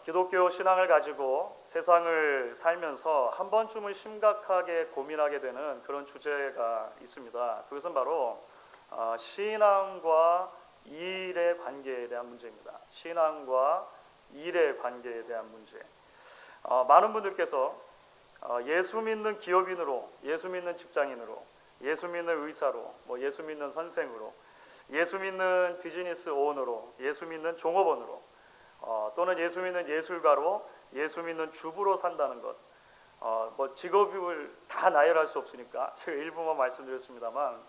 기독교 신앙을 가지고 세상을 살면서 한 번쯤은 심각하게 고민하게 되는 그런 주제가 있습니다. 그것은 바로 신앙과 일의 관계에 대한 문제입니다. 신앙과 일의 관계에 대한 문제. 많은 분들께서 예수 믿는 기업인으로, 예수 믿는 직장인으로, 예수 믿는 의사로, 예수 믿는 선생으로, 예수 믿는 비즈니스 오너로, 예수 믿는 종업원으로, 또는 예수 믿는 예술가로, 예수 믿는 주부로 산다는 것. 직업을 다 나열할 수 없으니까 제가 일부만 말씀드렸습니다만,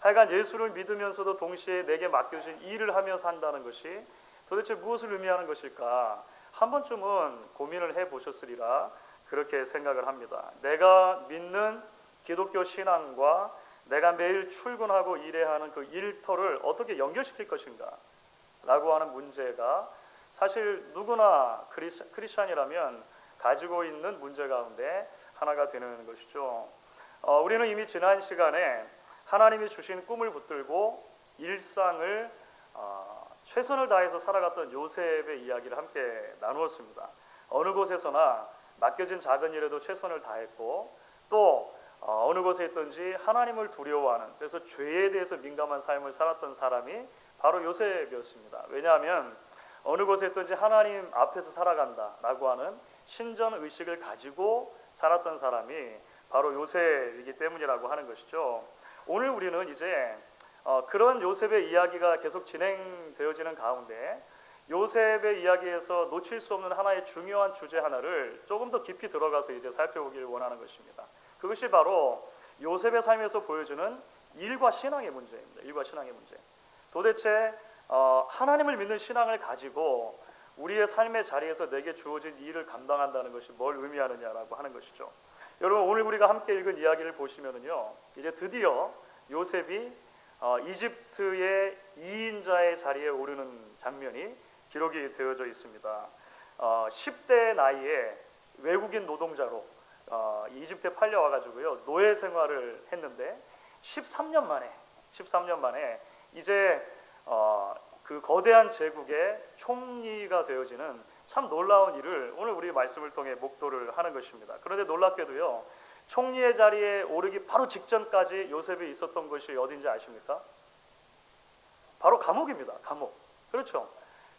하여간 예수를 믿으면서도 동시에 내게 맡겨진 일을 하며 산다는 것이 도대체 무엇을 의미하는 것일까? 한 번쯤은 고민을 해보셨으리라 그렇게 생각을 합니다. 내가 믿는 기독교 신앙과 내가 매일 출근하고 일해야 하는 그 일터를 어떻게 연결시킬 것인가? 라고 하는 문제가 사실 누구나 크리스찬이라면 가지고 있는 문제 가운데 하나가 되는 것이죠. 우리는 이미 지난 시간에 하나님이 주신 꿈을 붙들고 일상을 최선을 다해서 살아갔던 요셉의 이야기를 함께 나누었습니다. 어느 곳에서나 맡겨진 작은 일에도 최선을 다했고, 또 어느 곳에 있든지 하나님을 두려워하는, 그래서 죄에 대해서 민감한 삶을 살았던 사람이 바로 요셉이었습니다. 왜냐하면 어느 곳에 있든지 하나님 앞에서 살아간다라고 하는 신전 의식을 가지고 살았던 사람이 바로 요셉이기 때문이라고 하는 것이죠. 오늘 우리는 이제 그런 요셉의 이야기가 계속 진행되어지는 가운데 요셉의 이야기에서 놓칠 수 없는 하나의 중요한 주제 하나를 조금 더 깊이 들어가서 이제 살펴보기를 원하는 것입니다. 그것이 바로 요셉의 삶에서 보여주는 일과 신앙의 문제입니다. 일과 신앙의 문제. 도대체 하나님을 믿는 신앙을 가지고 우리의 삶의 자리에서 내게 주어진 일을 감당한다는 것이 뭘 의미하느냐라고 하는 것이죠. 여러분, 오늘 우리가 함께 읽은 이야기를 보시면은요, 이제 드디어 요셉이 이집트의 2인자의 자리에 오르는 장면이 기록이 되어져 있습니다. 10대 나이에 외국인 노동자로 이집트에 팔려와가지고요, 노예 생활을 했는데 13년 만에 이제 그 거대한 제국의 총리가 되어지는 참 놀라운 일을 오늘 우리 말씀을 통해 목도를 하는 것입니다. 그런데 놀랍게도요, 총리의 자리에 오르기 바로 직전까지 요셉이 있었던 것이 어딘지 아십니까? 바로 감옥입니다. 감옥. 그렇죠.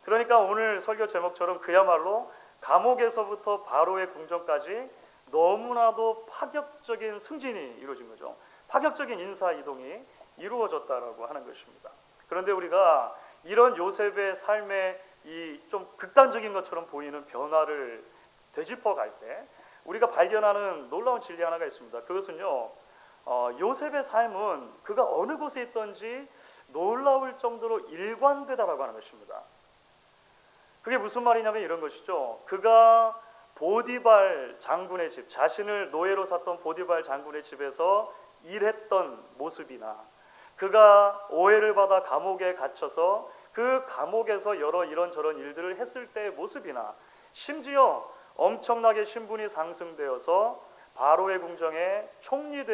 그러니까 오늘 설교 제목처럼 그야말로 감옥에서부터 바로의 궁정까지 너무나도 파격적인 승진이 이루어진 거죠. 파격적인 인사 이동이 이루어졌다라고 하는 것입니다. 그런데 우리가 이런 요셉의 삶의 이 좀 극단적인 것처럼 보이는 변화를 되짚어 갈 때 우리가 발견하는 놀라운 진리 하나가 있습니다. 그것은요, 요셉의 삶은 그가 어느 곳에 있든지 놀라울 정도로 일관되다라고 하는 것입니다. 그게 무슨 말이냐면 이런 것이죠. 그가 보디발 장군의 집, 자신을 노예로 샀던 보디발 장군의 집에서 일했던 모습이나, 그가 오해를 받아 감옥에 갇혀서 그 감옥에서 여러 이런저런 일들을 했을 때의 모습이나, 심지어 엄청나게 신분이 상승되어서 바로의 궁정에 총리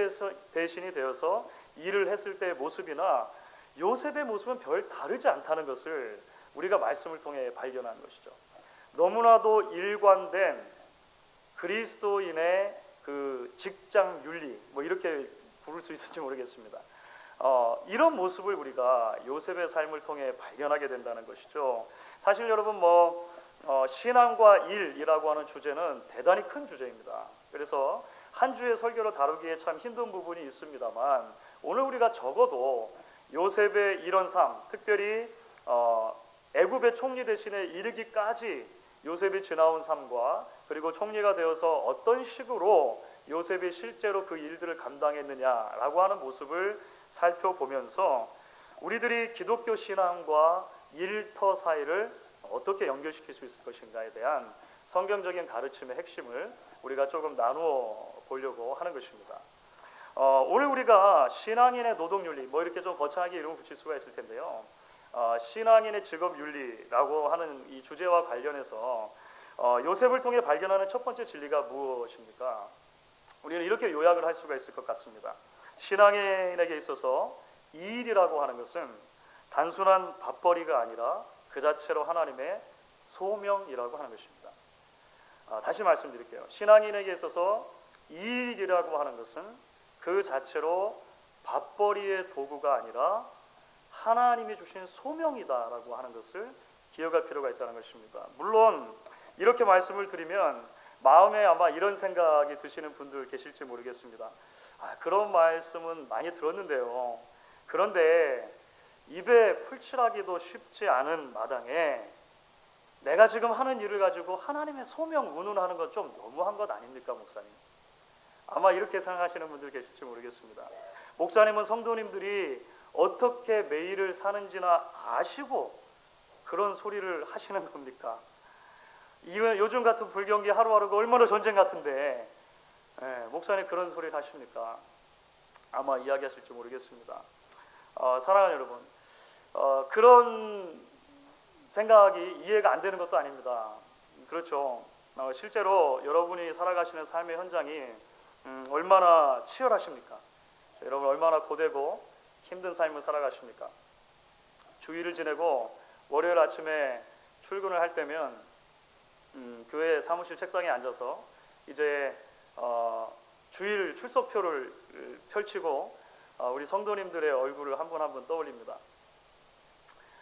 대신이 되어서 일을 했을 때의 모습이나 요셉의 모습은 별 다르지 않다는 것을 우리가 말씀을 통해 발견한 것이죠. 너무나도 일관된 그리스도인의 그 직장 윤리, 이렇게 부를 수 있을지 모르겠습니다. 이런 모습을 우리가 요셉의 삶을 통해 발견하게 된다는 것이죠. 사실 여러분, 신앙과 일이라고 하는 주제는 대단히 큰 주제입니다. 그래서 한 주의 설교로 다루기에 참 힘든 부분이 있습니다만, 오늘 우리가 적어도 요셉의 이런 삶, 특별히 애굽의 총리 대신에 이르기까지 요셉이 지나온 삶과, 그리고 총리가 되어서 어떤 식으로 요셉이 실제로 그 일들을 감당했느냐라고 하는 모습을 살펴보면서 우리들이 기독교 신앙과 일터 사이를 어떻게 연결시킬 수 있을 것인가에 대한 성경적인 가르침의 핵심을 우리가 조금 나누어 보려고 하는 것입니다. 오늘 우리가 신앙인의 노동윤리, 이렇게 좀 거창하게 이름을 붙일 수가 있을 텐데요, 신앙인의 직업윤리라고 하는 이 주제와 관련해서 요셉을 통해 발견하는 첫 번째 진리가 무엇입니까? 우리는 이렇게 요약을 할 수가 있을 것 같습니다. 신앙인에게 있어서 이 일이라고 하는 것은 단순한 밥벌이가 아니라 그 자체로 하나님의 소명이라고 하는 것입니다. 다시 말씀드릴게요. 신앙인에게 있어서 이 일이라고 하는 것은 그 자체로 밥벌이의 도구가 아니라 하나님이 주신 소명이다라고 하는 것을 기억할 필요가 있다는 것입니다. 물론 이렇게 말씀을 드리면 마음에 아마 이런 생각이 드시는 분들 계실지 모르겠습니다. 그런 말씀은 많이 들었는데요. 그런데 입에 풀칠하기도 쉽지 않은 마당에 내가 지금 하는 일을 가지고 하나님의 소명 운운하는 건 좀 너무한 것 아닙니까, 목사님? 아마 이렇게 생각하시는 분들 계실지 모르겠습니다. 목사님은 성도님들이 어떻게 매일을 사는지나 아시고 그런 소리를 하시는 겁니까? 요즘 같은 불경기 하루하루가 얼마나 전쟁 같은데 목사님 그런 소리를 하십니까? 아마 이야기하실지 모르겠습니다. 사랑하는 여러분, 그런 생각이 이해가 안 되는 것도 아닙니다. 그렇죠. 실제로 여러분이 살아가시는 삶의 현장이 얼마나 치열하십니까? 여러분 얼마나 고되고 힘든 삶을 살아가십니까? 주일을 지내고 월요일 아침에 출근을 할 때면 교회 사무실 책상에 앉아서 이제 주일 출석표를 펼치고 우리 성도님들의 얼굴을 한 분 한 분 떠올립니다.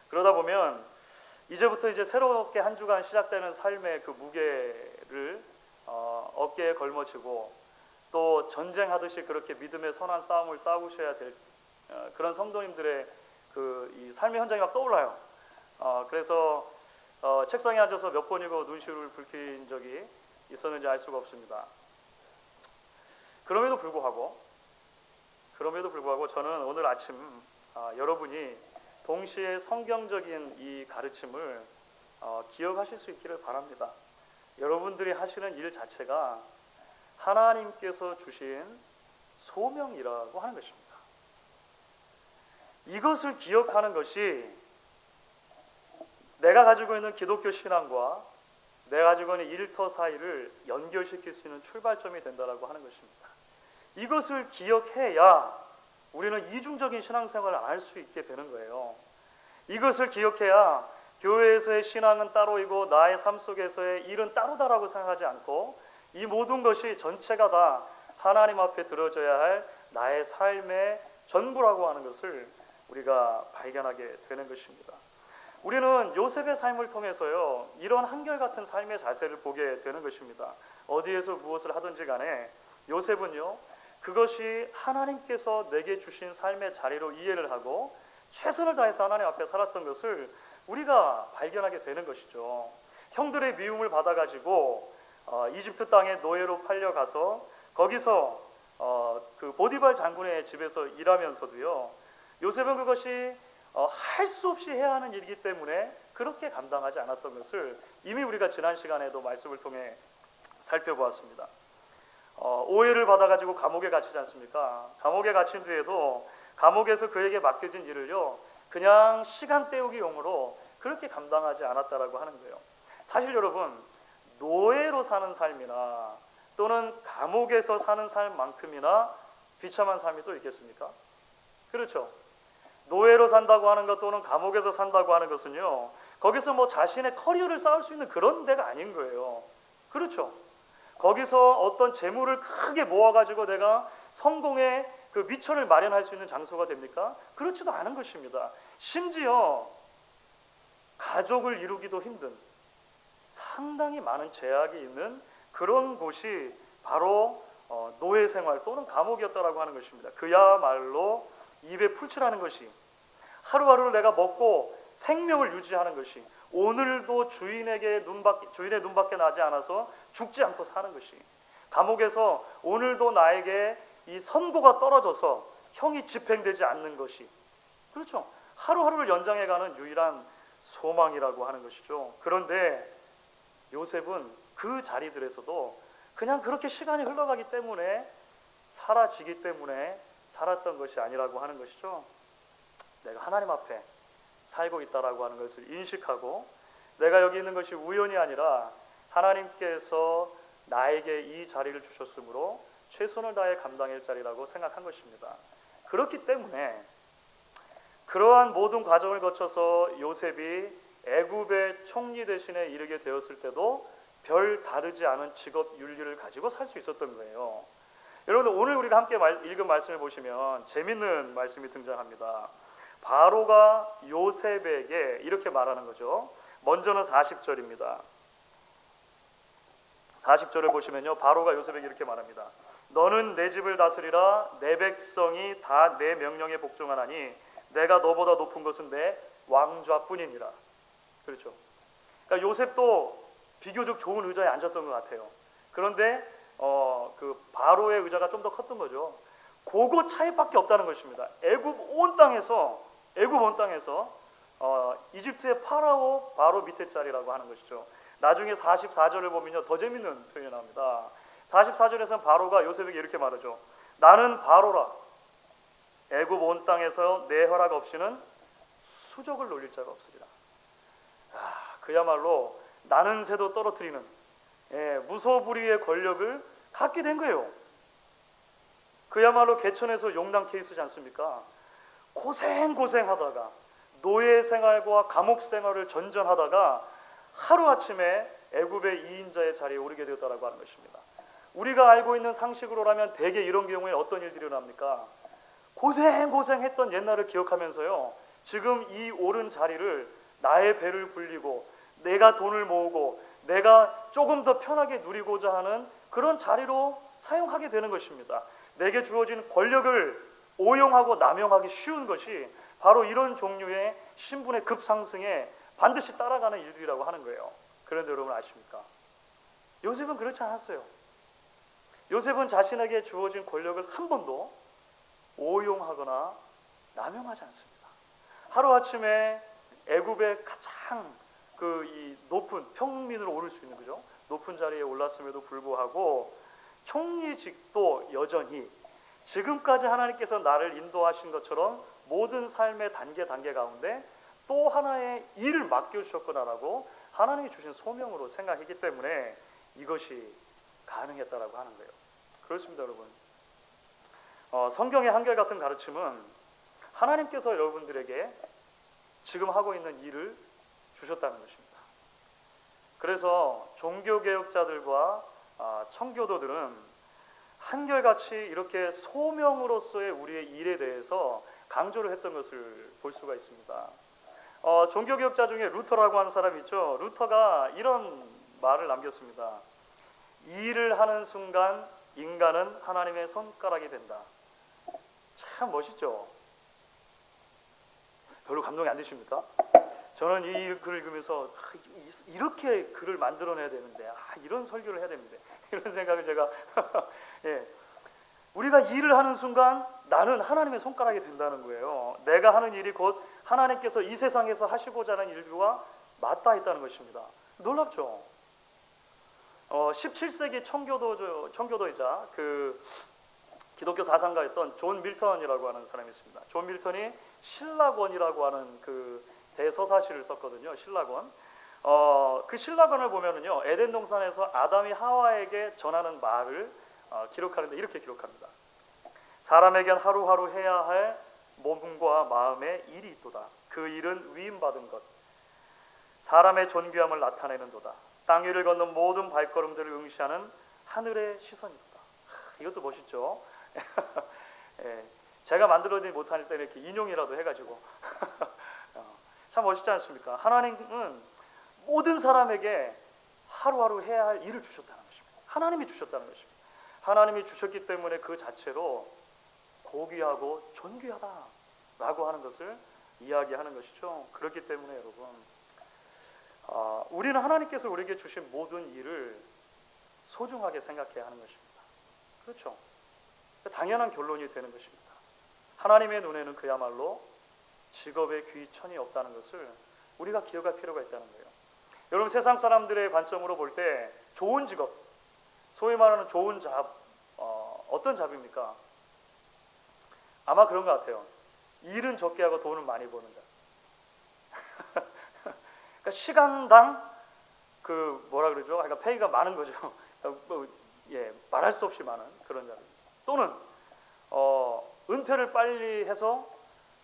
그러다 보면 이제부터 이제 새롭게 한 주간 시작되는 삶의 그 무게를 어깨에 걸머쥐고 또 전쟁하듯이 그렇게 믿음의 선한 싸움을 싸우셔야 될 그런 성도님들의 이 삶의 현장이 막 떠올라요. 그래서 책상에 앉아서 몇 번이고 눈시울을 붉힌 적이 있었는지 알 수가 없습니다. 그럼에도 불구하고 저는 오늘 아침 여러분이 동시에 성경적인 이 가르침을 기억하실 수 있기를 바랍니다. 여러분들이 하시는 일 자체가 하나님께서 주신 소명이라고 하는 것입니다. 이것을 기억하는 것이 내가 가지고 있는 기독교 신앙과 내가 가지고 있는 일터 사이를 연결시킬 수 있는 출발점이 된다라고 하는 것입니다. 이것을 기억해야 우리는 이중적인 신앙생활을 안 할 수 있게 되는 거예요. 이것을 기억해야 교회에서의 신앙은 따로이고 나의 삶 속에서의 일은 따로다라고 생각하지 않고 이 모든 것이 전체가 다 하나님 앞에 들어져야 할 나의 삶의 전부라고 하는 것을 우리가 발견하게 되는 것입니다. 우리는 요셉의 삶을 통해서요 이런 한결같은 삶의 자세를 보게 되는 것입니다. 어디에서 무엇을 하든지 간에 요셉은요 그것이 하나님께서 내게 주신 삶의 자리로 이해를 하고 최선을 다해서 하나님 앞에 살았던 것을 우리가 발견하게 되는 것이죠. 형들의 미움을 받아가지고 이집트 땅에 노예로 팔려가서 거기서 그 보디발 장군의 집에서 일하면서도요 요셉은 그것이 할 수 없이 해야 하는 일이기 때문에 그렇게 감당하지 않았던 것을 이미 우리가 지난 시간에도 말씀을 통해 살펴보았습니다. 오해를 받아가지고 감옥에 갇히지 않습니까? 감옥에 갇힌 뒤에도 감옥에서 그에게 맡겨진 일을요 그냥 시간 때우기용으로 그렇게 감당하지 않았다라고 하는 거예요. 사실 여러분 노예로 사는 삶이나 또는 감옥에서 사는 삶만큼이나 비참한 삶이 또 있겠습니까? 그렇죠. 노예로 산다고 하는 것 또는 감옥에서 산다고 하는 것은요 거기서 뭐 자신의 커리어를 쌓을 수 있는 그런 데가 아닌 거예요. 그렇죠. 거기서 어떤 재물을 크게 모아가지고 내가 성공의 그 미천을 마련할 수 있는 장소가 됩니까? 그렇지도 않은 것입니다. 심지어 가족을 이루기도 힘든 상당히 많은 제약이 있는 그런 곳이 바로 노예 생활 또는 감옥이었다라고 하는 것입니다. 그야말로 입에 풀칠하는 것이 하루하루를 내가 먹고 생명을 유지하는 것이 오늘도 주인의 눈밖에 나지 않아서 죽지 않고 사는 것이 감옥에서 오늘도 나에게 이 선고가 떨어져서 형이 집행되지 않는 것이 그렇죠. 하루하루를 연장해가는 유일한 소망이라고 하는 것이죠. 그런데 요셉은 그 자리들에서도 그냥 그렇게 시간이 흘러가기 때문에 사라지기 때문에 살았던 것이 아니라고 하는 것이죠. 내가 하나님 앞에 살고 있다라고 하는 것을 인식하고 내가 여기 있는 것이 우연이 아니라 하나님께서 나에게 이 자리를 주셨으므로 최선을 다해 감당할 자리라고 생각한 것입니다. 그렇기 때문에 그러한 모든 과정을 거쳐서 요셉이 애굽의 총리 대신에 이르게 되었을 때도 별 다르지 않은 직업 윤리를 가지고 살 수 있었던 거예요. 여러분, 오늘 우리가 함께 읽은 말씀을 보시면 재밌는 말씀이 등장합니다. 바로가 요셉에게 이렇게 말하는 거죠. 먼저는 40절입니다. 40절을 보시면요, 바로가 요셉에게 이렇게 말합니다. 너는 내 집을 다스리라. 내 백성이 다 내 명령에 복종하나니 내가 너보다 높은 것은 내 왕좌뿐이니라. 그렇죠. 그러니까 요셉도 비교적 좋은 의자에 앉았던 것 같아요. 그런데 그 바로의 의자가 좀 더 컸던 거죠. 그거 차이밖에 없다는 것입니다. 애굽 온 땅에서 이집트의 파라오 바로 밑에 자리라고 하는 것이죠. 나중에 44절을 보면요, 더 재밌는 표현이 나옵니다. 44절에서는 바로가 요셉에게 이렇게 말하죠. 나는 바로라. 애굽 온 땅에서 내 허락 없이는 수족을 놀릴 자가 없으리라. 그야말로 나는 새도 떨어뜨리는 무소불위의 권력을 갖게 된 거예요. 그야말로 개천에서 용당 케이스지 않습니까? 고생하다가 노예 생활과 감옥 생활을 전전하다가 하루아침에 애굽의 2인자의 자리에 오르게 되었다라고 하는 것입니다. 우리가 알고 있는 상식으로라면 대개 이런 경우에 어떤 일들이 일어납니까? 고생했던 옛날을 기억하면서요, 지금 이 오른 자리를 나의 배를 불리고 내가 돈을 모으고 내가 조금 더 편하게 누리고자 하는 그런 자리로 사용하게 되는 것입니다. 내게 주어진 권력을 오용하고 남용하기 쉬운 것이 바로 이런 종류의 신분의 급상승에 반드시 따라가는 일들이라고 하는 거예요. 그런데 여러분 아십니까? 요셉은 그렇지 않았어요. 요셉은 자신에게 주어진 권력을 한 번도 오용하거나 남용하지 않습니다. 하루아침에 애굽의 가장 이 높은 평민으로 오를 수 있는, 그죠? 높은 자리에 올랐음에도 불구하고 총리직도 여전히 지금까지 하나님께서 나를 인도하신 것처럼 모든 삶의 단계 가운데 또 하나의 일을 맡겨주셨구나라고 하나님이 주신 소명으로 생각했기 때문에 이것이 가능했다라고 하는 거예요. 그렇습니다, 여러분. 성경의 한결같은 가르침은 하나님께서 여러분들에게 지금 하고 있는 일을 주셨다는 것입니다. 그래서 종교개혁자들과 청교도들은 한결같이 이렇게 소명으로서의 우리의 일에 대해서 강조를 했던 것을 볼 수가 있습니다. 종교개혁자 중에 루터라고 하는 사람이 있죠. 루터가 이런 말을 남겼습니다. 일을 하는 순간 인간은 하나님의 손가락이 된다. 참 멋있죠. 별로 감동이 안 되십니까? 저는 이 글을 읽으면서 이렇게 글을 만들어내야 되는데, 이런 설교를 해야 되는데, 이런 생각을 제가 우리가 일을 하는 순간 나는 하나님의 손가락이 된다는 거예요. 내가 하는 일이 곧 하나님께서 이 세상에서 하시고자 하는 일과 맞닿아 있다는 것입니다. 놀랍죠? 17세기 청교도이자 그 기독교 사상가였던 존 밀턴이라고 하는 사람이 있습니다. 존 밀턴이 신라권이라고 하는 그 대서사시를 썼거든요. 신라권. 그 신라권을 보면은요, 에덴 동산에서 아담이 하와에게 전하는 말을 기록하는데 이렇게 기록합니다. 사람에겐 하루하루 해야 할 몸과 마음의 일이 있도다. 그 일은 위임받은 것, 사람의 존귀함을 나타내는도다. 땅 위를 걷는 모든 발걸음들을 응시하는 하늘의 시선이도다. 이것도 멋있죠. 제가 만들어내지 못할 때는 이렇게 인용이라도 해가지고 참 멋있지 않습니까? 하나님은 모든 사람에게 하루하루 해야 할 일을 주셨다는 것입니다. 하나님이 주셨다는 것입니다. 하나님이 주셨기 때문에 그 자체로 고귀하고 존귀하다라고 하는 것을 이야기하는 것이죠. 그렇기 때문에 여러분, 우리는 하나님께서 우리에게 주신 모든 일을 소중하게 생각해야 하는 것입니다. 그렇죠? 당연한 결론이 되는 것입니다. 하나님의 눈에는 그야말로 직업에 귀천이 없다는 것을 우리가 기억할 필요가 있다는 거예요. 여러분, 세상 사람들의 관점으로 볼 때 좋은 직업, 소위 말하는 좋은 잡, 어떤 잡입니까? 아마 그런 것 같아요. 일은 적게 하고 돈은 많이 버는 잡. 그러니까 시간당 그러니까 페이가 많은 거죠. 말할 수 없이 많은 그런 잡입니다. 또는 은퇴를 빨리 해서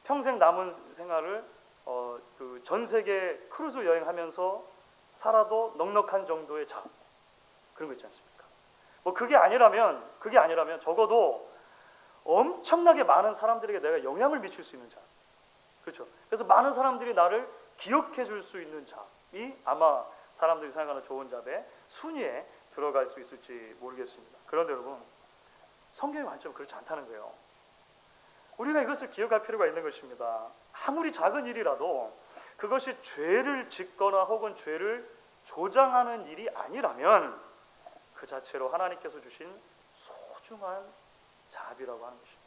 평생 남은 생활을 그 전 세계 크루즈 여행하면서 살아도 넉넉한 정도의 잡. 그런 거 있지 않습니까? 뭐 그게 아니라면 적어도 엄청나게 많은 사람들에게 내가 영향을 미칠 수 있는 자, 그렇죠? 그래서 많은 사람들이 나를 기억해 줄 수 있는 자이 아마 사람들이 생각하는 좋은 자의 순위에 들어갈 수 있을지 모르겠습니다. 그런데 여러분, 성경의 관점은 그렇지 않다는 거예요. 우리가 이것을 기억할 필요가 있는 것입니다. 아무리 작은 일이라도 그것이 죄를 짓거나 혹은 죄를 조장하는 일이 아니라면 그 자체로 하나님께서 주신 소중한 자비라고 하는 것입니다.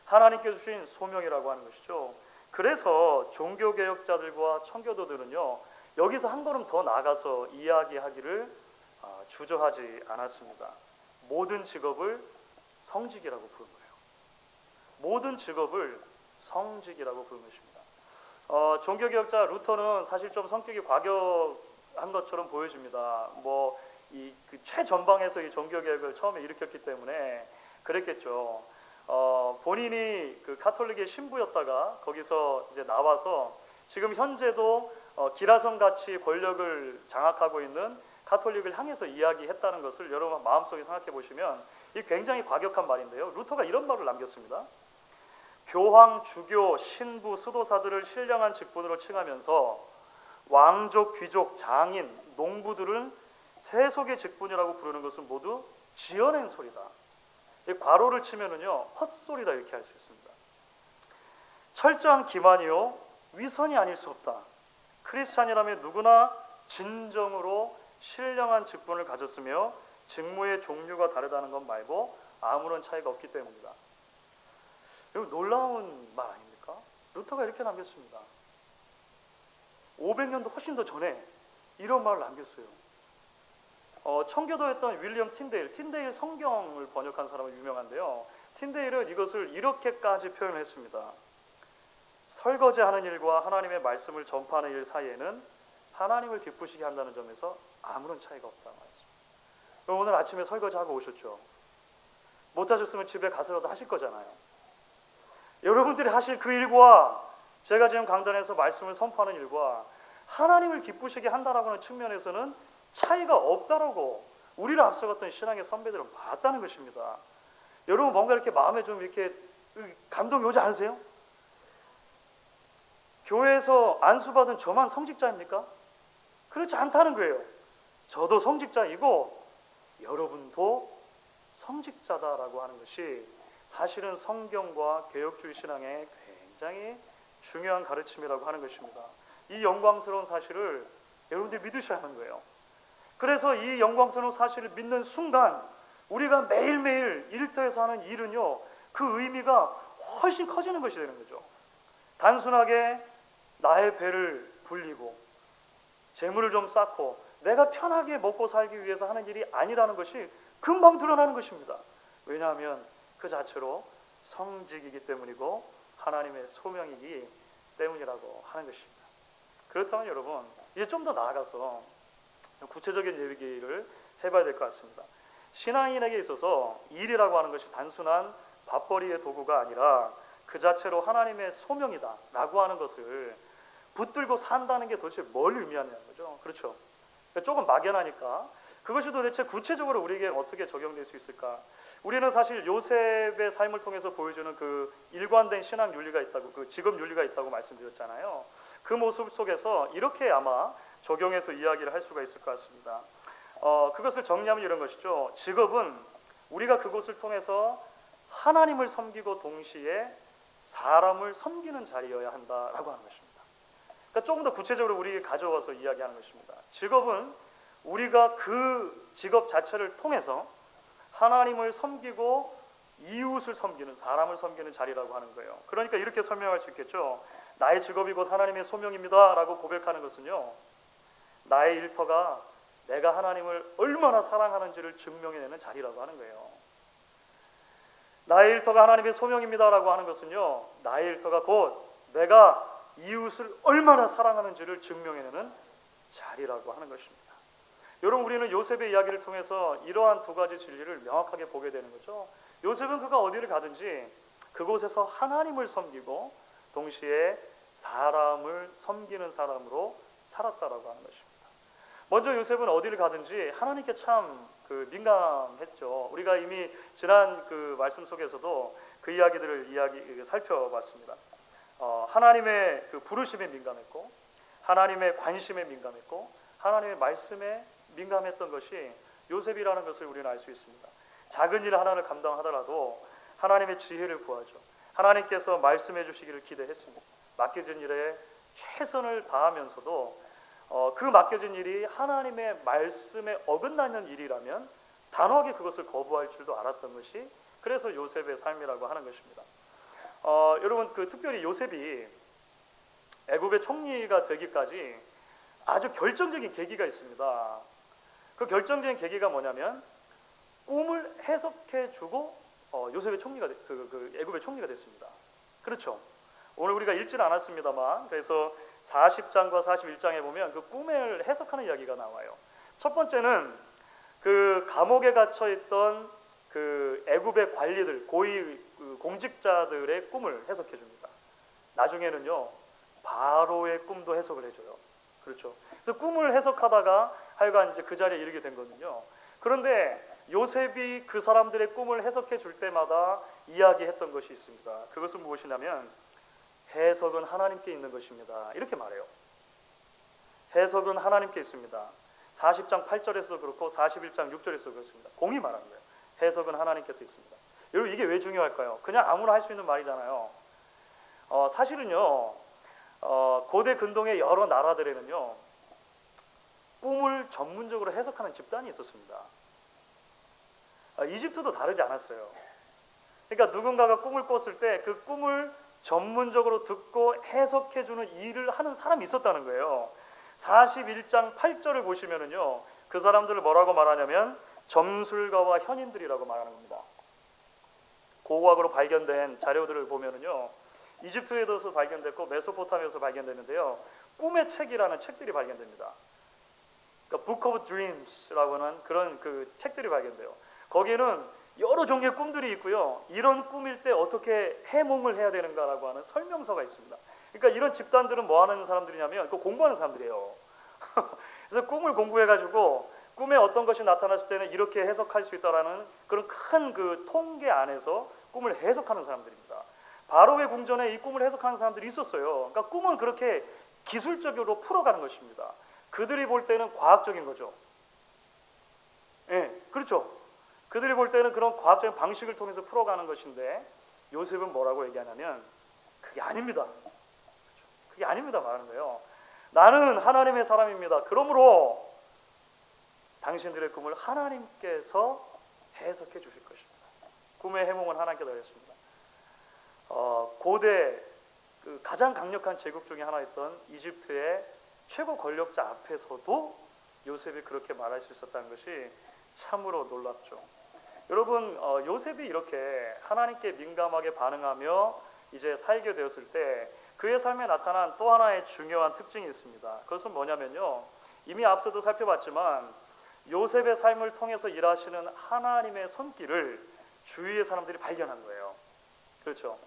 하나님께서 주신 소명이라고 하는 것이죠. 그래서 종교개혁자들과 청교도들은요, 여기서 한 걸음 더 나가서 이야기하기를 주저하지 않았습니다. 모든 직업을 성직이라고 부른 거예요. 모든 직업을 성직이라고 부른 것입니다. 종교개혁자 루터는 사실 좀 성격이 과격한 것처럼 보여집니다. 그 최전방에서 이 종교개혁을 처음에 일으켰기 때문에 그랬겠죠. 본인이 그 카톨릭의 신부였다가 거기서 이제 나와서 지금 현재도 기라성 같이 권력을 장악하고 있는 카톨릭을 향해서 이야기했다는 것을 여러분 마음속에 생각해 보시면 이 굉장히 과격한 말인데요. 루터가 이런 말을 남겼습니다. 교황, 주교, 신부, 수도사들을 신령한 직분으로 칭하면서 왕족, 귀족, 장인, 농부들은 세속의 직분이라고 부르는 것은 모두 지어낸 소리다. 이 괄호를 치면은요, 헛소리다 이렇게 할 수 있습니다. 철저한 기만이요, 위선이 아닐 수 없다. 크리스찬이라면 누구나 진정으로 신령한 직분을 가졌으며 직무의 종류가 다르다는 것 말고 아무런 차이가 없기 때문이다. 이거 놀라운 말 아닙니까? 루터가 이렇게 남겼습니다. 500년도 훨씬 더 전에 이런 말을 남겼어요. 청교도였던 윌리엄 틴데일 성경을 번역한 사람은 유명한데요. 틴데일은 이것을 이렇게까지 표현했습니다. 설거지하는 일과 하나님의 말씀을 전파하는 일 사이에는 하나님을 기쁘시게 한다는 점에서 아무런 차이가 없다고 말했습니다. 오늘 아침에 설거지하고 오셨죠? 못하셨으면 집에 가서라도 하실 거잖아요. 여러분들이 하실 그 일과 제가 지금 강단에서 말씀을 선포하는 일과 하나님을 기쁘시게 한다라고 하는 측면에서는 차이가 없다라고 우리를 앞서갔던 신앙의 선배들은 봤다는 것입니다. 여러분 뭔가 이렇게 마음에 좀 이렇게 감동이 오지 않으세요? 교회에서 안수받은 저만 성직자입니까? 그렇지 않다는 거예요. 저도 성직자이고 여러분도 성직자다라고 하는 것이 사실은 성경과 개혁주의 신앙의 굉장히 중요한 가르침이라고 하는 것입니다. 이 영광스러운 사실을 여러분들이 믿으셔야 하는 거예요. 그래서 이 영광스러운 사실을 믿는 순간 우리가 매일매일 일터에서 하는 일은요, 그 의미가 훨씬 커지는 것이 되는 거죠. 단순하게 나의 배를 불리고 재물을 좀 쌓고 내가 편하게 먹고 살기 위해서 하는 일이 아니라는 것이 금방 드러나는 것입니다. 왜냐하면 그 자체로 성직이기 때문이고 하나님의 소명이기 때문이라고 하는 것입니다. 그렇다면 여러분, 이제 좀 더 나아가서 구체적인 얘기를 해봐야 될 것 같습니다. 신앙인에게 있어서 일이라고 하는 것이 단순한 밥벌이의 도구가 아니라 그 자체로 하나님의 소명이다라고 하는 것을 붙들고 산다는 게 도대체 뭘 의미하냐는 거죠. 그렇죠? 조금 막연하니까 그것이 도대체 구체적으로 우리에게 어떻게 적용될 수 있을까? 우리는 사실 요셉의 삶을 통해서 보여주는 그 일관된 신앙 윤리가 있다고, 그 직업 윤리가 있다고 말씀드렸잖아요. 그 모습 속에서 이렇게 아마 적용해서 이야기를 할 수가 있을 것 같습니다. 그것을 정리하면 이런 것이죠. 직업은 우리가 그것을 통해서 하나님을 섬기고 동시에 사람을 섬기는 자리여야 한다라고 하는 것입니다. 그러니까 조금 더 구체적으로 우리에게 가져와서 이야기하는 것입니다. 직업은 우리가 그 직업 자체를 통해서 하나님을 섬기고 이웃을 섬기는, 사람을 섬기는 자리라고 하는 거예요. 그러니까 이렇게 설명할 수 있겠죠. 나의 직업이 곧 하나님의 소명입니다 라고 고백하는 것은요, 나의 일터가 내가 하나님을 얼마나 사랑하는지를 증명해내는 자리라고 하는 거예요. 나의 일터가 하나님의 소명입니다 라고 하는 것은요, 나의 일터가 곧 내가 이웃을 얼마나 사랑하는지를 증명해내는 자리라고 하는 것입니다. 여러분, 우리는 요셉의 이야기를 통해서 이러한 두 가지 진리를 명확하게 보게 되는 거죠. 요셉은 그가 어디를 가든지 그곳에서 하나님을 섬기고 동시에 사람을 섬기는 사람으로 살았다라고 하는 것입니다. 먼저 요셉은 어디를 가든지 하나님께 참 민감했죠. 우리가 이미 지난 그 말씀 속에서도 그 이야기들을 살펴봤습니다. 하나님의 그 부르심에 민감했고, 하나님의 관심에 민감했고, 하나님의 말씀에 민감했던 것이 요셉이라는 것을 우리는 알 수 있습니다. 작은 일 하나를 감당하더라도 하나님의 지혜를 구하죠. 하나님께서 말씀해 주시기를 기대했습니다. 맡겨진 일에 최선을 다하면서도 그 맡겨진 일이 하나님의 말씀에 어긋나는 일이라면 단호하게 그것을 거부할 줄도 알았던 것이 그래서 요셉의 삶이라고 하는 것입니다. 여러분, 특별히 요셉이 애굽의 총리가 되기까지 아주 결정적인 계기가 있습니다. 그 결정적인 계기가 뭐냐면 꿈을 해석해주고 요셉의 총리가 애굽의 총리가 됐습니다. 그렇죠? 오늘 우리가 읽지는 않았습니다만, 그래서 40장과 41장에 보면 그 꿈을 해석하는 이야기가 나와요. 첫 번째는 그 감옥에 갇혀 있던 그 애굽의 관리들, 고위 공직자들의 꿈을 해석해 줍니다. 나중에는요, 바로의 꿈도 해석을 해줘요. 그렇죠? 그래서 꿈을 해석하다가 하여간 이제 그 자리에 이르게 된 거는요. 그런데 요셉이 그 사람들의 꿈을 해석해 줄 때마다 이야기했던 것이 있습니다. 그것은 무엇이냐면 해석은 하나님께 있는 것입니다. 이렇게 말해요. 해석은 하나님께 있습니다. 40장 8절에서도 그렇고 41장 6절에서도 그렇습니다. 공이 말하는 거예요. 해석은 하나님께서 있습니다. 여러분, 이게 왜 중요할까요? 그냥 아무나 할 수 있는 말이잖아요. 사실은요, 고대 근동의 여러 나라들에는요, 꿈을 전문적으로 해석하는 집단이 있었습니다. 이집트도 다르지 않았어요. 그러니까 누군가가 꿈을 꿨을 때 그 꿈을 전문적으로 듣고 해석해주는 일을 하는 사람이 있었다는 거예요. 41장 8절을 보시면은요, 그 사람들을 뭐라고 말하냐면 점술가와 현인들이라고 말하는 겁니다. 고고학으로 발견된 자료들을 보면은요, 이집트에서 발견됐고 메소포타미아에서 발견됐는데요, 꿈의 책이라는 책들이 발견됩니다. 그러니까 Book of Dreams라고 하는 그런 그 책들이 발견돼요. 거기에는 여러 종류의 꿈들이 있고요, 이런 꿈일 때 어떻게 해몽을 해야 되는가라고 하는 설명서가 있습니다. 그러니까 이런 집단들은 뭐 하는 사람들이냐면 공부하는 사람들이에요. 그래서 꿈을 공부해가지고 꿈에 어떤 것이 나타났을 때는 이렇게 해석할 수 있다라는 그런 큰 그 통계 안에서 꿈을 해석하는 사람들입니다. 바로의 궁전에 이 꿈을 해석하는 사람들이 있었어요. 그러니까 꿈은 그렇게 기술적으로 풀어가는 것입니다. 그들이 볼 때는 과학적인 거죠. 예, 그렇죠. 그들이 볼 때는 그런 과학적인 방식을 통해서 풀어가는 것인데, 요셉은 뭐라고 얘기하냐면 그게 아닙니다. 그게 아닙니다 말하는 거예요. 나는 하나님의 사람입니다. 그러므로 당신들의 꿈을 하나님께서 해석해 주실 것입니다. 꿈의 해몽은 하나님께서 하셨습니다. 고대 가장 강력한 제국 중에 하나였던 이집트의 최고 권력자 앞에서도 요셉이 그렇게 말할 수 있었다는 것이 참으로 놀랍죠. 여러분, 요셉이 이렇게 하나님께 민감하게 반응하며 이제 살게 되었을 때 그의 삶에 나타난 또 하나의 중요한 특징이 있습니다. 그것은 뭐냐면요, 이미 앞서도 살펴봤지만 요셉의 삶을 통해서 일하시는 하나님의 손길을 주위의 사람들이 발견한 거예요. 그렇죠.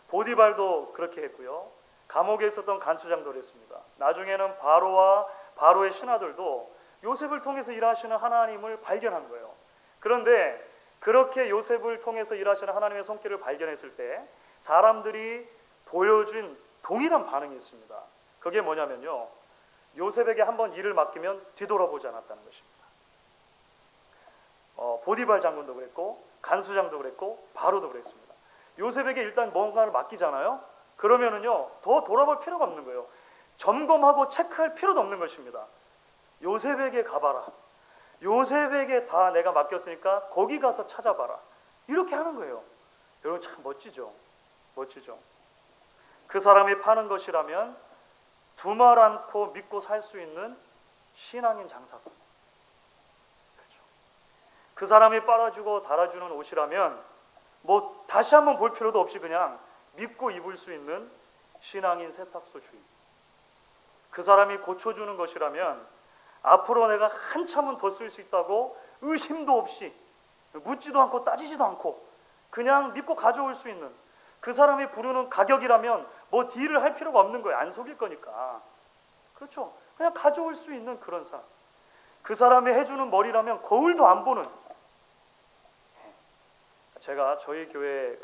보디발도 그렇게 했고요, 감옥에 있었던 간수장도 그랬습니다. 나중에는 바로와 바로의 신하들도 요셉을 통해서 일하시는 하나님을 발견한 거예요. 그런데 그렇게 요셉을 통해서 일하시는 하나님의 손길을 발견했을 때 사람들이 보여준 동일한 반응이 있습니다. 그게 뭐냐면요, 요셉에게 한번 일을 맡기면 뒤돌아보지 않았다는 것입니다. 보디발 장군도 그랬고 간수장도 그랬고 바로도 그랬습니다. 요셉에게 일단 뭔가를 맡기잖아요. 그러면은요, 더 돌아볼 필요가 없는 거예요. 점검하고 체크할 필요도 없는 것입니다. 요셉에게 가봐라. 요셉에게 다 내가 맡겼으니까 거기 가서 찾아봐라. 이렇게 하는 거예요. 여러분, 참 멋지죠. 멋지죠. 그 사람이 파는 것이라면 두말 않고 믿고 살 수 있는 신앙인 장사꾼. 그렇죠. 그 사람이 빨아주고 달아주는 옷이라면 뭐 다시 한번 볼 필요도 없이 그냥 믿고 입을 수 있는 신앙인 세탁소 주인. 그 사람이 고쳐주는 것이라면 앞으로 내가 한참은 더 쓸 수 있다고 의심도 없이 묻지도 않고 따지지도 않고 그냥 믿고 가져올 수 있는, 그 사람이 부르는 가격이라면 뭐 딜을 할 필요가 없는 거예요. 안 속일 거니까. 그렇죠. 그냥 가져올 수 있는 그런 사람. 그 사람이 해주는 머리라면 거울도 안 보는. 제가 저희 교회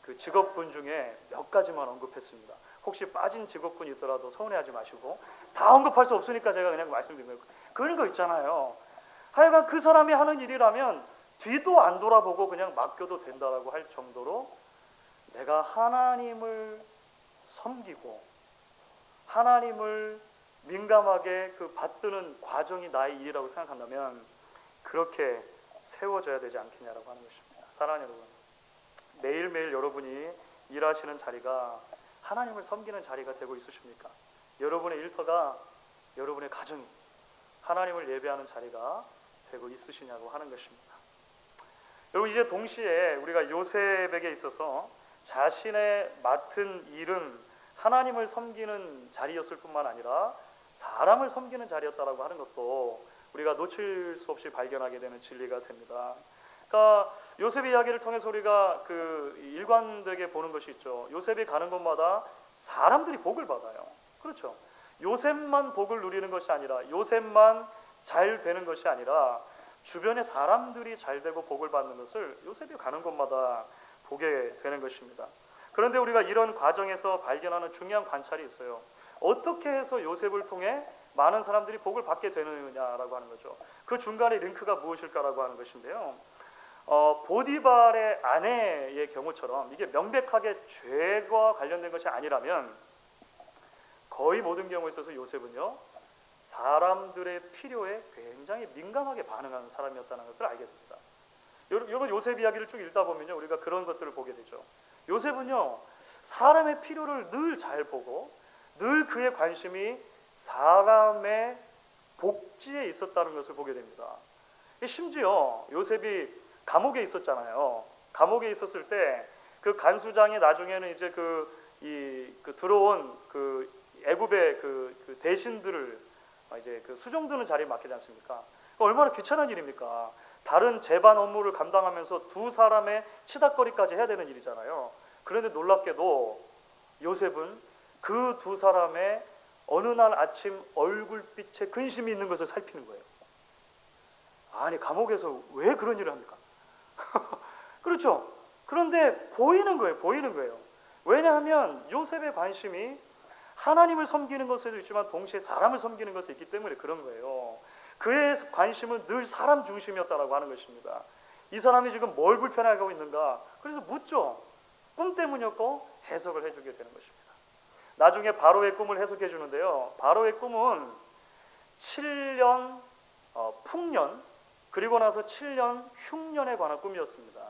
그 직업군 중에 몇 가지만 언급했습니다. 혹시 빠진 직업군이 있더라도 서운해하지 마시고, 다 언급할 수 없으니까 제가 그냥 말씀드린 거예요. 그런 거 있잖아요. 하여간 그 사람이 하는 일이라면 뒤도 안 돌아보고 그냥 맡겨도 된다라고 할 정도로 내가 하나님을 섬기고 하나님을 민감하게 그 받드는 과정이 나의 일이라고 생각한다면 그렇게 세워져야 되지 않겠냐라고 하는 것입니다. 사랑하는 여러분, 매일매일 여러분이 일하시는 자리가 하나님을 섬기는 자리가 되고 있으십니까? 여러분의 일터가, 여러분의 가정이 하나님을 예배하는 자리가 되고 있으시냐고 하는 것입니다. 여러분, 이제 동시에 우리가 요셉에게 있어서 자신의 맡은 일은 하나님을 섬기는 자리였을 뿐만 아니라 사람을 섬기는 자리였다라고 하는 것도 우리가 놓칠 수 없이 발견하게 되는 진리가 됩니다. 그러니까 요셉의 이야기를 통해서 우리가 그 일관되게 보는 것이 있죠. 요셉이 가는 곳마다 사람들이 복을 받아요. 그렇죠. 요셉만 복을 누리는 것이 아니라, 요셉만 잘 되는 것이 아니라 주변의 사람들이 잘 되고 복을 받는 것을 요셉이 가는 곳마다 보게 되는 것입니다. 그런데 우리가 이런 과정에서 발견하는 중요한 관찰이 있어요. 어떻게 해서 요셉을 통해 많은 사람들이 복을 받게 되느냐라고 하는 거죠. 그 중간에 링크가 무엇일까라고 하는 것인데요. 보디발의 아내의 경우처럼 이게 명백하게 죄와 관련된 것이 아니라면 거의 모든 경우에 있어서 요셉은요, 사람들의 필요에 굉장히 민감하게 반응하는 사람이었다는 것을 알게 됩니다. 여러분, 요셉 이야기를 쭉 읽다 보면요, 우리가 그런 것들을 보게 되죠. 요셉은요, 사람의 필요를 늘 잘 보고 늘 그의 관심이 사람의 복지에 있었다는 것을 보게 됩니다. 심지어 요셉이 감옥에 있었잖아요. 감옥에 있었을 때 그 간수장이 나중에는 이제 그 들어온 그 애굽의 그 대신들을 이제 그 수종드는 자리에 맡기지 않습니까? 얼마나 귀찮은 일입니까? 다른 재반 업무를 감당하면서 두 사람의 치닥거리까지 해야 되는 일이잖아요. 그런데 놀랍게도 요셉은 그 두 사람의 어느 날 아침 얼굴빛에 근심이 있는 것을 살피는 거예요. 아니, 감옥에서 왜 그런 일을 합니까? 그렇죠. 그런데 보이는 거예요. 왜냐하면 요셉의 관심이 하나님을 섬기는 것에도 있지만 동시에 사람을 섬기는 것에 있기 때문에 그런 거예요. 그의 관심은 늘 사람 중심이었다라고 하는 것입니다. 이 사람이 지금 뭘 불편해하고 있는가? 그래서 묻죠. 꿈 때문이었고 해석을 해주게 되는 것입니다. 나중에 바로의 꿈을 해석해 주는데요. 바로의 꿈은 7년 풍년, 그리고 나서 7년 흉년에 관한 꿈이었습니다.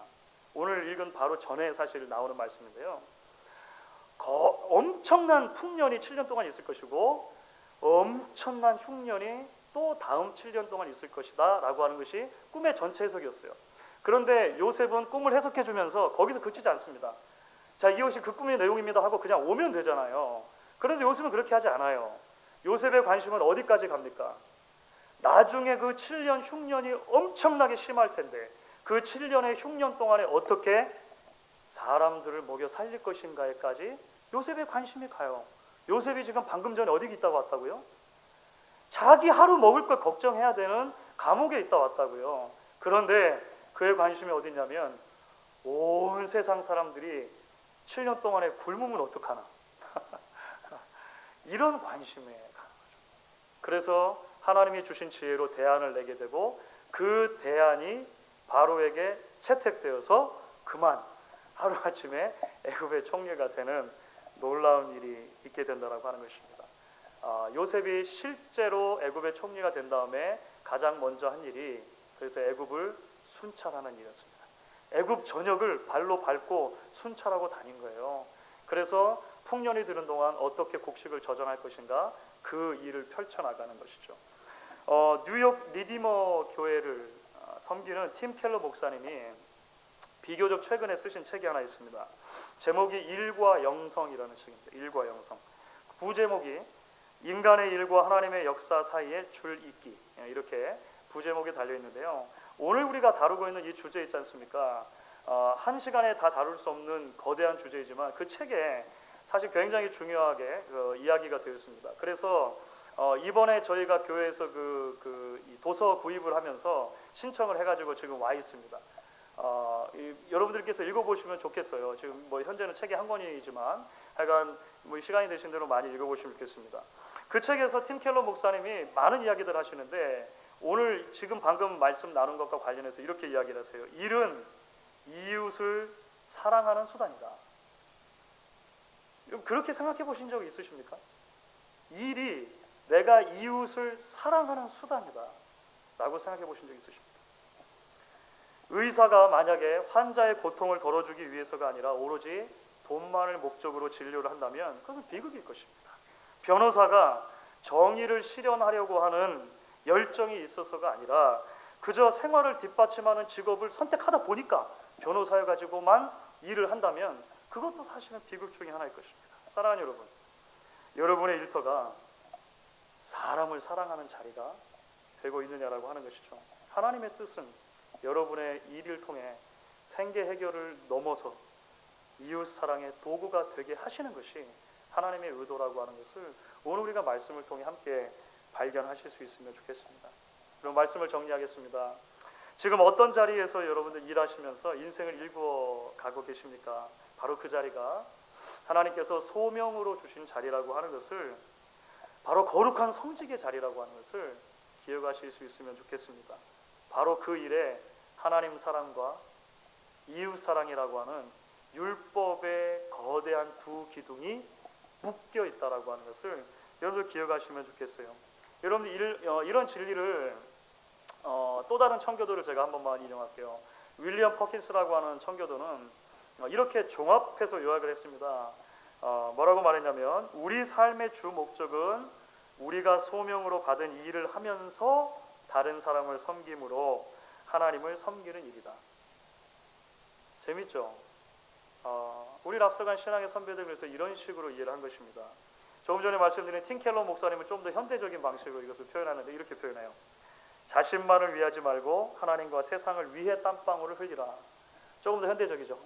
오늘 읽은 바로 전에 사실 나오는 말씀인데요. 엄청난 풍년이 7년 동안 있을 것이고 엄청난 흉년이 또 다음 7년 동안 있을 것이다 라고 하는 것이 꿈의 전체 해석이었어요. 그런데 요셉은 꿈을 해석해 주면서 거기서 그치지 않습니다. 자, 이것이 그 꿈의 내용입니다 하고 그냥 오면 되잖아요. 그런데 요셉은 그렇게 하지 않아요. 요셉의 관심은 어디까지 갑니까? 나중에 그 7년 흉년이 엄청나게 심할 텐데 그 7년의 흉년 동안에 어떻게 사람들을 먹여 살릴 것인가에까지 요셉의 관심이 가요. 요셉이 지금 방금 전에 어디 있다고 왔다고요? 자기 하루 먹을 걸 걱정해야 되는 감옥에 있다 왔다고요. 그런데 그의 관심이 어디 있냐면 온 세상 사람들이 7년 동안에 굶으면 어떡하나 이런 관심에 가는 거죠. 그래서 하나님이 주신 지혜로 대안을 내게 되고 그 대안이 바로에게 채택되어서 그만 하루아침에 애굽의 총리가 되는 놀라운 일이 있게 된다고 하는 것입니다. 요셉이 실제로 애굽의 총리가 된 다음에 가장 먼저 한 일이 그래서 애굽을 순찰하는 일이었습니다. 애굽 전역을 발로 밟고 순찰하고 다닌 거예요. 그래서 풍년이 드는 동안 어떻게 곡식을 저장할 것인가 그 일을 펼쳐나가는 것이죠. 뉴욕 리디머 교회를 섬기는 팀 켈러 목사님이 비교적 최근에 쓰신 책이 하나 있습니다. 제목이 일과 영성이라는 책입니다. 일과 영성. 부제목이 인간의 일과 하나님의 역사 사이의 줄잇기, 이렇게 부제목이 달려있는데요. 오늘 우리가 다루고 있는 이 주제 있지 않습니까? 한 시간에 다 다룰 수 없는 거대한 주제이지만 그 책에 사실 굉장히 중요하게 이야기가 되어 있습니다. 그래서 이번에 저희가 교회에서 이 도서 구입을 하면서 신청을 해가지고 지금 와 있습니다. 여러분들께서 읽어보시면 좋겠어요. 지금 뭐 현재는 책이 한 권이지만 하여간 뭐 시간이 되신 대로 많이 읽어보시면 좋겠습니다. 그 책에서 팀 켈러 목사님이 많은 이야기들 하시는데 오늘 지금 방금 말씀 나눈 것과 관련해서 이렇게 이야기를 하세요. 일은 이웃을 사랑하는 수단이다. 그렇게 생각해 보신 적 있으십니까? 일이 내가 이웃을 사랑하는 수단이다 라고 생각해 보신 적 있으십니까? 의사가 만약에 환자의 고통을 덜어주기 위해서가 아니라 오로지 돈만을 목적으로 진료를 한다면 그것은 비극일 것입니다. 변호사가 정의를 실현하려고 하는 열정이 있어서가 아니라 그저 생활을 뒷받침하는 직업을 선택하다 보니까 변호사여 가지고만 일을 한다면 그것도 사실은 비극 중에 하나일 것입니다. 사랑하는 여러분, 여러분의 일터가 사람을 사랑하는 자리가 되고 있느냐라고 하는 것이죠. 하나님의 뜻은 여러분의 일을 통해 생계 해결을 넘어서 이웃 사랑의 도구가 되게 하시는 것이 하나님의 의도라고 하는 것을 오늘 우리가 말씀을 통해 함께 발견하실 수 있으면 좋겠습니다. 그럼 말씀을 정리하겠습니다. 지금 어떤 자리에서 여러분들 일하시면서 인생을 일구어 가고 계십니까? 바로 그 자리가 하나님께서 소명으로 주신 자리라고 하는 것을, 바로 거룩한 성직의 자리라고 하는 것을 기억하실 수 있으면 좋겠습니다. 바로 그 일에 하나님 사랑과 이웃 사랑이라고 하는 율법의 거대한 두 기둥이 묶여 있다라고 하는 것을 여러분들 기억하시면 좋겠어요. 여러분들 이런 진리를 또 다른 청교도를 제가 한 번만 인용할게요. 윌리엄 퍼킨스라고 하는 청교도는 이렇게 종합해서 요약을 했습니다. 뭐라고 말했냐면, 우리 삶의 주 목적은 우리가 소명으로 받은 이 일을 하면서 다른 사람을 섬김으로 하나님을 섬기는 일이다. 재밌죠? 우리 앞서간 신앙의 선배들 그래서 이런 식으로 이해를 한 것입니다. 조금 전에 말씀드린 팀 켈러 목사님은 좀 더 현대적인 방식으로 이것을 표현하는데 이렇게 표현해요. 자신만을 위하지 말고 하나님과 세상을 위해 땀방울을 흘리라. 조금 더 현대적이죠.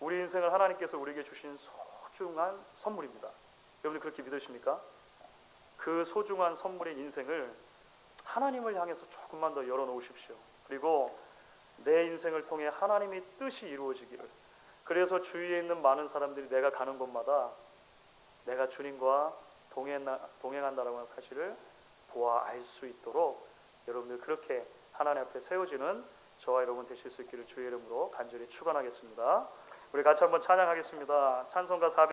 우리 인생을 하나님께서 우리에게 주신 소중한 선물입니다. 여러분들 그렇게 믿으십니까? 그 소중한 선물인 인생을 하나님을 향해서 조금만 더 열어놓으십시오. 그리고 내 인생을 통해 하나님의 뜻이 이루어지기를, 그래서 주위에 있는 많은 사람들이 내가 가는 곳마다 내가 주님과 동행한다라고 하는 사실을 보아 알 수 있도록 여러분들 그렇게 하나님 앞에 세워지는 저와 여러분 되실 수 있기를 주의 이름으로 간절히 축원하겠습니다. 우리 같이 한번 찬양하겠습니다. 찬송가 400